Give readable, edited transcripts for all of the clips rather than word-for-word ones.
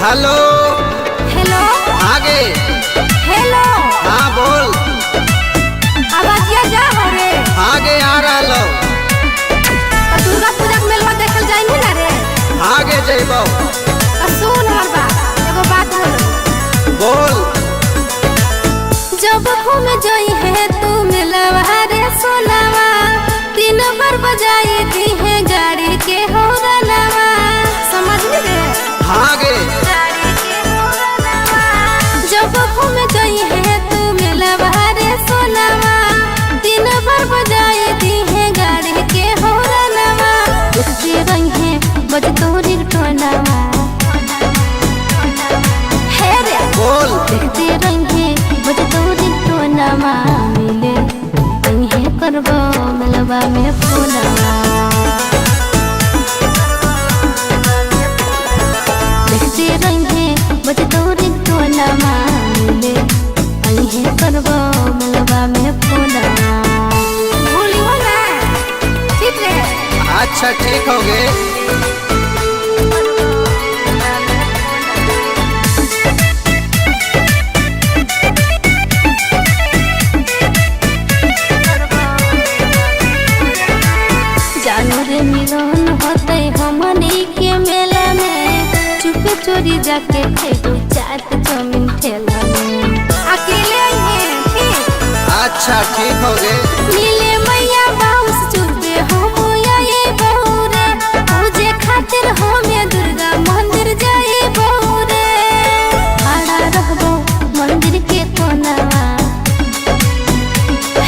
Hello hello आगे। Hello हाँ बोल। आवाजिया जा हो रे आगे आ रहा लो। दुर्गा पूजा के मेला देखल जाइनी ना रे। आगे जइबो। सुन हमर बात, एगो बात बोल। जब घूमे जाई है तू मेलवा रे सोनावा, तीन बार बजाई दी है गाड़ी के हौरनवा। समझ में रे? आगे। जब घूमे जाई है तू मेलवा रे सोनावा, तीन बार बजाई दी है गाड़ी के हौरनवा। देखते रही है बजतोरी टोनावा। है रे बोल। देखते रही है बजतोरी टोनावा। मिले कहीं करबो मेलवा में फोनवा। देखते रही है बजतोरी टोनावा। मिले कहीं करबो मेलवा में फोनवा। भूलियो ना, ठीक रे? अच्छा ठीक हो गए। जानू रे मिलन होते हमनी के मेला में, चुपे चोरी जाके खेलू चाट चौमिन ठेला में। अकेले हैं ठीक? अच्छा ठीक हो गए। मिले मैया बाउस चुपे हम आए बहू रे, पूजे खातिर हमें दुर्गा मंदिर जाए बहू रे। खड़ा रहबो मंदिर के कोनवा।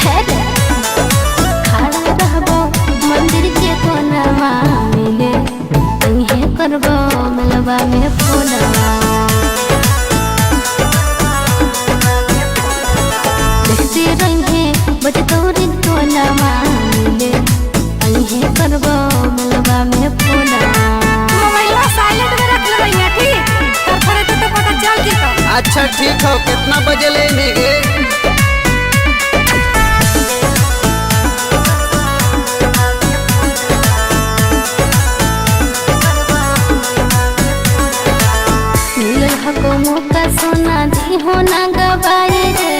है रे खड़ा रहबो मंदिर के कोनवा। मिले कहीं करबो मेलवा में फोनवा। देखते रही बजतोरी टोनवा। मिले कहीं करबो मेलवा में फोनवा। मोबाइल साइलेंट में रख लेबे ठीक? थरथरे तो पता चल जी। अच्छा ठीक हो। कितना बजे लेने गे? मिलल हको मौका सोना दी हो ना गवाई रे।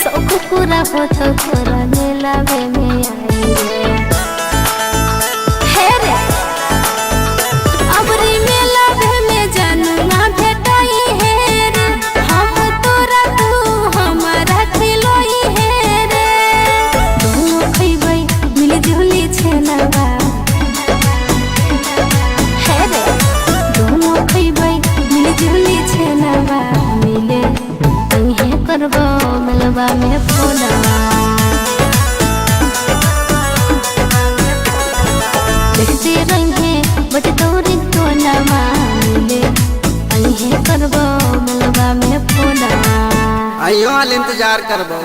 शौक पूरा हो तो तोरा मेलावे में आई रे। है रे अबरी मेलावे में जनुआ भेटाई है रे। हम तोरा तू हमारा खिलोई है रे। दोनों खइबै मिली जुली छेनवा। है रे दोनों खइबै मिली जुली छेनवा। मिले कहीं करबो मेलवा में फोनवा। देखते रही बजतोरी टोनवा। मिले कहीं करबो मेलवा में फोनवा। आइयो हाल इंतजार करबो।